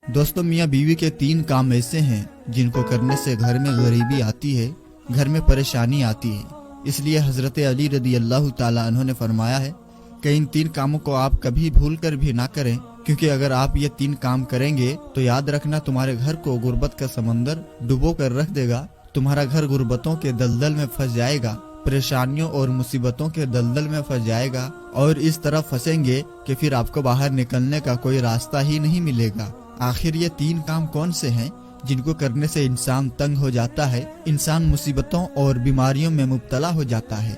दोस्तों, मियाँ बीवी के 3 काम ऐसे हैं जिनको करने से घर में गरीबी आती है, घर में परेशानी आती है। इसलिए हजरत अली रदी अल्लाह ताला अन्हु ने फरमाया है कि इन 3 कामों को आप कभी भूल कर भी ना करें, क्योंकि अगर आप ये 3 काम करेंगे तो याद रखना तुम्हारे घर को गुर्बत का समंदर डुबो कर रख देगा। तुम्हारा घर गुर्बतों के दलदल में फंस जाएगा, परेशानियों और मुसीबतों के दलदल में फंस जाएगा और इस तरह फंसेंगे कि फिर आपको बाहर निकलने का कोई रास्ता ही नहीं मिलेगा। आखिर ये 3 काम कौन से हैं जिनको करने से इंसान तंग हो जाता है, इंसान मुसीबतों और बीमारियों में मुब्तला हो जाता है।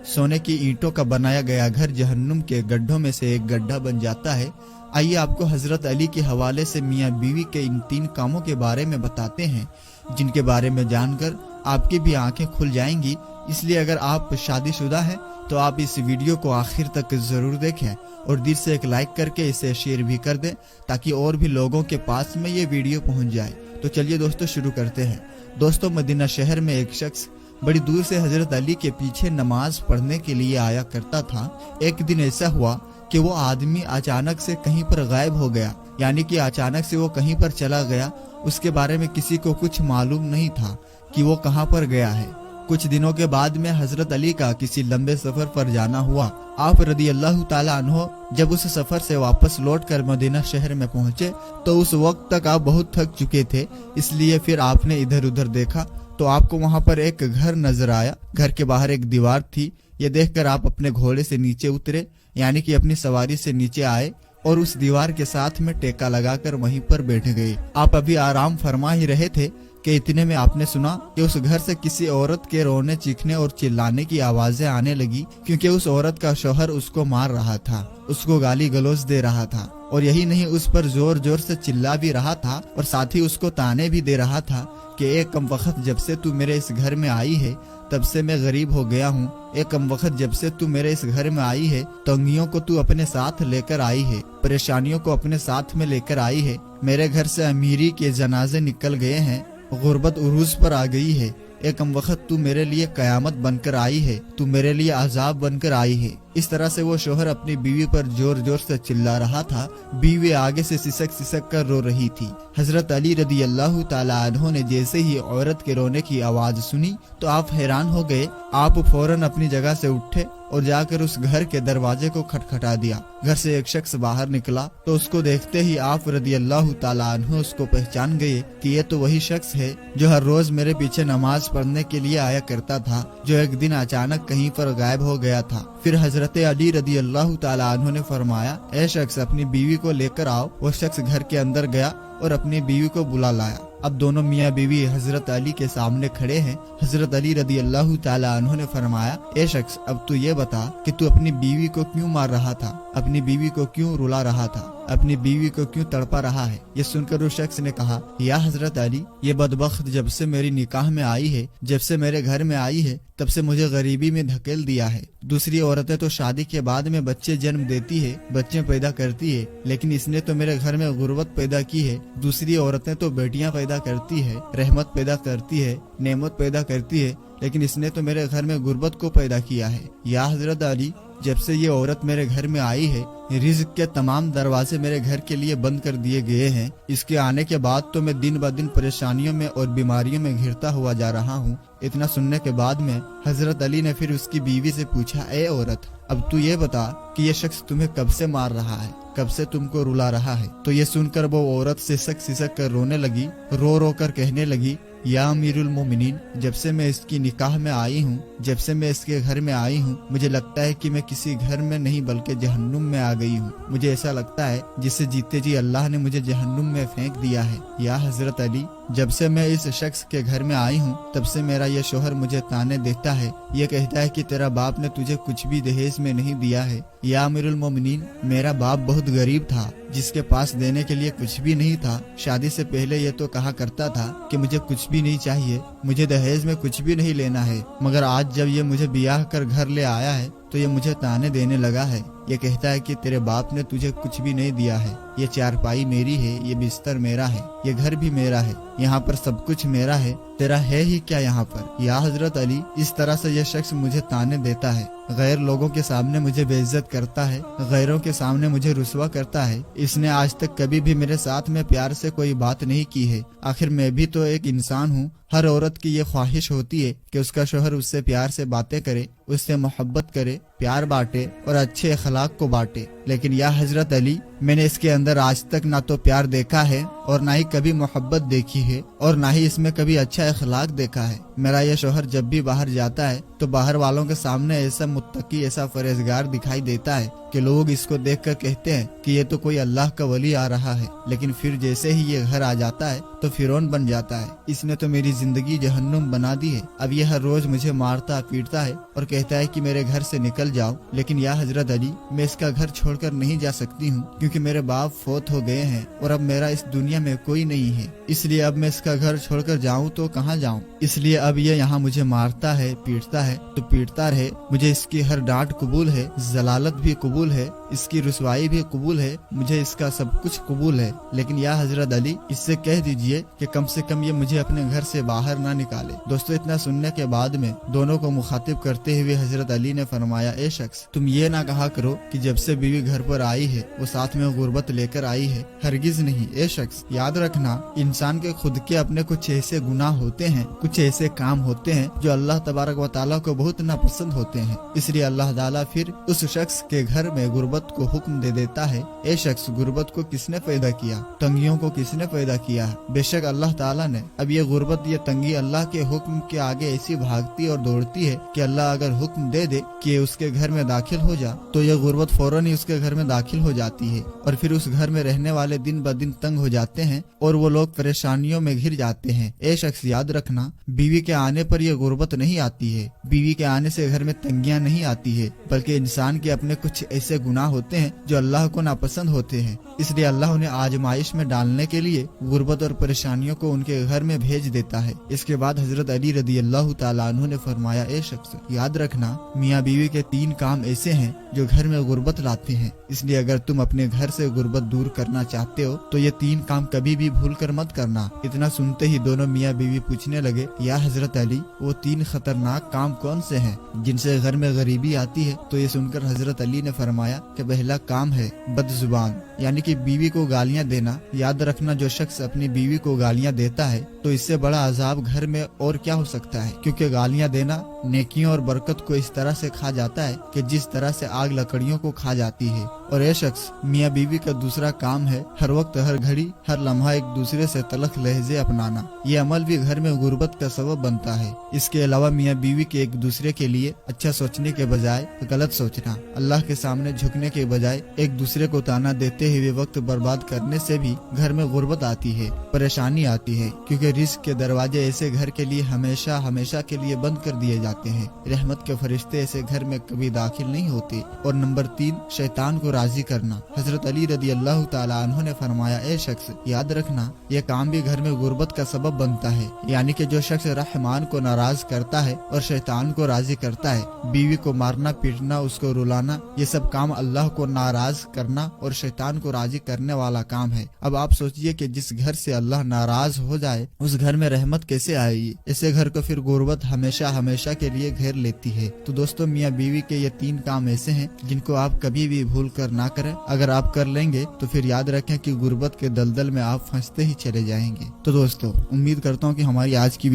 सोने की ईंटों का बनाया गया घर जहन्नुम के गड्ढों में से एक गड्ढा बन जाता है। आइए आपको हजरत अली के हवाले से मियाँ बीवी के इन 3 कामों के बारे में बताते हैं, जिनके बारे में जानकर आपकी भी आंखें खुल जाएंगी। इसलिए अगर आप शादीशुदा हैं तो आप इस वीडियो को आखिर तक जरूर देखें और दिल से एक लाइक करके इसे शेयर भी कर दें, ताकि और भी लोगों के पास में ये वीडियो पहुंच जाए। तो चलिए दोस्तों शुरू करते हैं। दोस्तों, मदीना शहर में एक शख्स बड़ी दूर से हजरत अली के पीछे नमाज पढ़ने के लिए आया करता था। एक दिन ऐसा हुआ कि वो आदमी अचानक से कहीं पर गायब हो गया, यानी कि अचानक से वो कहीं पर चला गया। उसके बारे में किसी को कुछ मालूम नहीं था कि वो कहाँ पर गया है। कुछ दिनों के बाद में हजरत अली का किसी लंबे सफर पर जाना हुआ। आप रदी अल्लाह ताला अन्हो जब उस सफर से वापस लौटकर मदीना शहर में पहुंचे तो उस वक्त तक आप बहुत थक चुके थे। इसलिए फिर आपने इधर उधर देखा तो आपको वहां पर एक घर नजर आया। घर के बाहर एक दीवार थी। ये देखकर आप अपने घोड़े से नीचे उतरे, यानी कि अपनी सवारी से नीचे आए और उस दीवार के साथ में टेका लगाकर वहीं पर बैठ गए। आप अभी आराम फरमा ही रहे थे कि इतने में आपने सुना कि उस घर से किसी औरत के रोने, चीखने और चिल्लाने की आवाजें आने लगी, क्योंकि उस औरत का शौहर उसको मार रहा था, उसको गाली गलौज दे रहा था और यही नहीं, उस पर जोर जोर से चिल्ला भी रहा था और साथ ही उसको ताने भी दे रहा था कि एक कमबख्त जब से तू मेरे इस घर में आई है तब से मैं गरीब हो गया हूँ। एक कमबख्त जब से तू मेरे इस घर में आई है तंगियों को तू अपने साथ लेकर आई है, परेशानियों को अपने साथ में लेकर आई है। मेरे घर से अमीरी के जनाजे निकल गए हैं, गुर्बत उरूज पर आ गई है। एक कमबख्त तू मेरे लिए कयामत बनकर आई है, तू मेरे लिए अजाब बनकर आई है। इस तरह से वो शोहर अपनी बीवी पर जोर जोर से चिल्ला रहा था। बीवी आगे से सिसक सिसक कर रो रही थी। हजरत अली रदी अल्लाह ताला अन्हु ने जैसे ही औरत के रोने की आवाज सुनी तो आप हैरान हो गए। आप फौरन अपनी जगह से उठे और जाकर उस घर के दरवाजे को खटखटा दिया। घर से एक शख्स बाहर निकला तो उसको देखते ही आप रदी अल्लाह ताला अन्हु उसको पहचान गए कि ये तो वही शख्स है जो हर रोज मेरे पीछे नमाज पढ़ने के लिए आया करता था, जो एक दिन अचानक कहीं पर गायब हो गया था। फिर हजरत अली रदी अल्लाह ताला अन्हु ने फरमाया, ए शख्स अपनी बीवी को लेकर आओ। वो शख्स घर के अंदर गया और अपनी बीवी को बुला लाया। अब दोनों मियाँ बीवी हजरत अली के सामने खड़े हैं। हजरत अली रदी अल्लाह ताला अन्हु ने फरमाया, ए शख्स अब तू ये बता कि तू अपनी बीवी को क्यों मार रहा था, अपनी बीवी को क्यों रुला रहा था, अपनी बीवी को क्यों तड़पा रहा है। ये सुनकर उस शख्स ने कहा, या हजरत अली, ये बदबख्त जब से मेरी निकाह में आई है, जब से मेरे घर में आई है, तब से मुझे गरीबी में धकेल दिया है। दूसरी औरतें तो शादी के बाद में बच्चे जन्म देती है, बच्चे पैदा करती है, लेकिन इसने तो मेरे घर में गुर्बत पैदा की है। दूसरी औरतें तो बेटियां पैदा करती है, रहमत पैदा करती है, नेमत पैदा करती है, लेकिन इसने तो मेरे घर में गुर्बत को पैदा किया है। या हजरत अली, जब से ये औरत मेरे घर में आई है, रिज़्क के तमाम दरवाजे मेरे घर के लिए बंद कर दिए गए हैं। इसके आने के बाद तो मैं दिन ब दिन परेशानियों में और बीमारियों में घिरता हुआ जा रहा हूँ। इतना सुनने के बाद में हजरत अली ने फिर उसकी बीवी से पूछा, ए औरत, अब तू ये बता कि ये शख्स तुम्हें कब से मार रहा है, कब से तुमको रुला रहा है। तो ये सुनकर वो औरत सिसक सिसक कर रोने लगी, रो रो कर कहने लगी, या अमीरुल मोमिनीन, जब से मैं इसकी निकाह में आई हूँ, जब से मैं इसके घर में आई हूँ, मुझे लगता है कि मैं किसी घर में नहीं बल्कि जहन्नुम में आ गई हूँ। मुझे ऐसा लगता है जिससे जीते जी अल्लाह ने मुझे जहन्नुम में फेंक दिया है। या हजरत अली, जब से मैं इस शख्स के घर में आई हूँ तब से मेरा ये शोहर मुझे ताने देता है। ये कहता है कि तेरा बाप ने तुझे कुछ भी दहेज में नहीं दिया है। या अमीरुल मोमिनीन, मेरा बाप बहुत गरीब था, जिसके पास देने के लिए कुछ भी नहीं था। शादी से पहले ये तो कहा करता था कि मुझे कुछ भी नहीं चाहिए, मुझे दहेज में कुछ भी नहीं लेना है, मगर आज जब ये मुझे ब्याह कर घर ले आया है तो ये मुझे ताने देने लगा है। ये कहता है कि तेरे बाप ने तुझे कुछ भी नहीं दिया है। یہ چارپائی میری ہے، یہ بستر میرا ہے، یہ گھر بھی میرا ہے، یہاں پر سب کچھ میرا ہے، تیرا ہے ہی کیا یہاں پر؟ یا حضرت علی، اس طرح سے یہ شخص مجھے تانے دیتا ہے، غیر لوگوں کے سامنے مجھے بے عزت کرتا ہے، غیروں کے سامنے مجھے رسوا کرتا ہے۔ اس نے آج تک کبھی بھی میرے ساتھ میں پیار سے کوئی بات نہیں کی ہے۔ آخر میں بھی تو ایک انسان ہوں۔ ہر عورت کی یہ خواہش ہوتی ہے کہ اس کا شوہر اس سے پیار سے باتیں کرے، اس سے محبت کرے، پیار بانٹے اور اچھے اخلاق کو بانٹے، لیکن یا حضرت علی، میں نے اس کے اندر آج تک نہ تو پیار دیکھا ہے اور نہ ہی کبھی محبت دیکھی ہے اور نہ ہی اس میں کبھی اچھا اخلاق دیکھا ہے۔ میرا یہ شوہر جب بھی باہر جاتا ہے تو باہر والوں کے سامنے ایسا متقی، ایسا پرہیزگار دکھائی دیتا ہے کہ لوگ اس کو دیکھ کر کہتے ہیں کہ یہ تو کوئی اللہ کا ولی آ رہا ہے، لیکن پھر جیسے ہی یہ گھر آ جاتا ہے تو فرعون بن جاتا ہے۔ اس نے تو میری زندگی جہنم بنا دی ہے۔ اب یہ ہر روز مجھے مارتا پیٹتا ہے اور کہتا ہے کہ میرے گھر سے نکل جاؤ، لیکن یا حضرت علی، میں اس کا گھر چھوڑ کر نہیں جا سکتی ہوں، کیونکہ میرے باپ فوت ہو گئے ہیں اور اب میرا اس دنیا میں کوئی نہیں ہے۔ اس لیے اب میں اس کا گھر چھوڑ کر جاؤں تو کہاں جاؤں؟ اس لیے اب یہ یہاں مجھے مارتا ہے، پیٹتا ہے تو پیٹتا رہے، مجھے اس کی ہر ڈانٹ قبول ہے، ضلالت بھی قبول ہے، اس کی رسوائی بھی قبول ہے، مجھے اس کا سب کچھ قبول ہے، لیکن یا حضرت علی، اس سے کہہ دیجئے کہ کم سے کم یہ مجھے اپنے گھر سے باہر نہ نکالے۔ دوستو، اتنا سننے کے بعد میں دونوں کو مخاطب کرتے ہوئے حضرت علی نے فرمایا، اے شخص، تم یہ نہ کہا کرو کہ جب سے بیوی گھر پر آئی ہے وہ ساتھ میں غربت لے کر آئی ہے، ہرگز نہیں۔ اے شخص، یاد رکھنا، انسان کے خود کے اپنے کچھ ایسے گناہ ہوتے ہیں، کچھ ایسے کام ہوتے ہیں جو اللہ تبارک و تعالیٰ کو بہت ناپسند ہوتے ہیں، اس لیے اللہ تعالیٰ پھر اس شخص کے گھر میں غربت کو حکم دے دیتا ہے۔ اے شخص، غربت کو کس نے پیدا کیا؟ تنگیوں کو کس نے پیدا کیا ہے؟ بے شک اللہ تعالیٰ نے۔ اب یہ غربت، یہ تنگی اللہ کے حکم کے آگے ایسی بھاگتی اور دوڑتی ہے کہ اللہ اگر حکم دے دے کہ اس کے گھر میں داخل ہو جا تو یہ غربت فوراً ہی اس کے گھر میں داخل ہو جاتی ہے، اور پھر اس گھر میں رہنے والے دن بدن تنگ ہو جاتے ہیں اور وہ لوگ پریشانیوں میں گھر جاتے ہیں۔ اے شخص، یاد رکھنا، بیوی کے آنے پر یہ غربت نہیں آتی ہے، بیوی کے آنے سے گھر میں تنگیاں نہیں آتی ہے، بلکہ انسان کے اپنے کچھ ایسے گناہ ہوتے ہیں جو اللہ کو ناپسند ہوتے ہیں، اس لیے اللہ انہیں آزمائش میں ڈالنے کے لیے غربت اور پریشانیوں کو ان کے گھر میں بھیج دیتا ہے۔ اس کے بعد حضرت علی رضی اللہ تعالیٰ عنہ نے فرمایا، اے شخص، یاد رکھنا، میاں بیوی کے 3 کام ایسے ہیں جو گھر میں غربت لاتے ہیں، اس لیے اگر تم اپنے گھر سے غربت دور کرنا چاہتے ہو تو یہ 3 کام کبھی بھی بھول کر مت کرنا۔ اتنا سنتے ہی دونوں میاں بیوی پوچھنے لگے، یا حضرت علی، وہ 3 خطرناک کام کون سے ہیں جن سے گھر میں غریبی آتی ہے؟ تو یہ سن کر حضرت علی نے فرمایا کہ پہلا کام ہے بد زبان، یعنی کہ بیوی کو گالیاں دینا۔ یاد رکھنا، جو شخص اپنی بیوی کو گالیاں دیتا ہے تو اس سے بڑا عذاب گھر میں اور کیا ہو سکتا ہے، کیونکہ گالیاں دینا نیکیوں اور برکت کو اس طرح سے کھا جاتا ہے کہ جس طرح سے آگ لکڑیوں کو کھا جاتی ہے۔ اور یہ شخص، میاں بیوی کا دوسرا کام ہے ہر وقت، ہر گھڑی، ہر لمحہ ایک دوسرے سے تلخ لہجے اپنانا۔ یہ عمل بھی گھر میں غربت کا سبب بنتا ہے۔ اس کے علاوہ میاں بیوی کے ایک دوسرے کے لیے اچھا سوچنے کے بجائے غلط سوچنا، اللہ کے سامنے جھکنے کے بجائے ایک دوسرے کو تانا دیتے ہوئے وقت برباد کرنے سے بھی گھر میں غربت آتی ہے، پریشانی آتی ہے، کیونکہ رزق کے دروازے ایسے گھر کے لیے ہمیشہ کے لیے بند کر دیے جاتے ہیں۔ رحمت کے فرشتے ایسے گھر میں کبھی داخل نہیں ہوتے۔ اور نمبر 3، شیطان کو راضی کرنا۔ حضرت علی رضی اللہ تعالیٰ عنہ نے فرمایا، اے شخص، یاد رکھنا، یہ کام بھی گھر میں غربت کا سبب بنتا ہے، یعنی کہ جو شخص رحمان کو ناراض کرتا ہے اور شیطان کو راضی کرتا ہے، بیوی کو مارنا پیٹنا، اس کو رلانا، یہ سب کام اللہ کو ناراض کرنا اور شیطان کو راضی کرنے والا کام ہے۔ اب آپ سوچئے کہ جس گھر سے اللہ ناراض ہو جائے اس گھر میں رحمت کیسے آئے گی؟ ایسے گھر کو پھر غربت ہمیشہ کے لیے گھیر لیتی ہے۔ تو دوستو، میاں بیوی کے یہ 3 کام ایسے ہیں جن کو آپ کبھی بھی بھول کر نہ کریں۔ اگر آپ کر لیں گے تو پھر یاد رکھیں کہ غربت کے دلدل میں آپ پھنستے ہی چلے جائیں گے۔ تو دوستو، امید کرتا ہوں کہ ہماری آج کی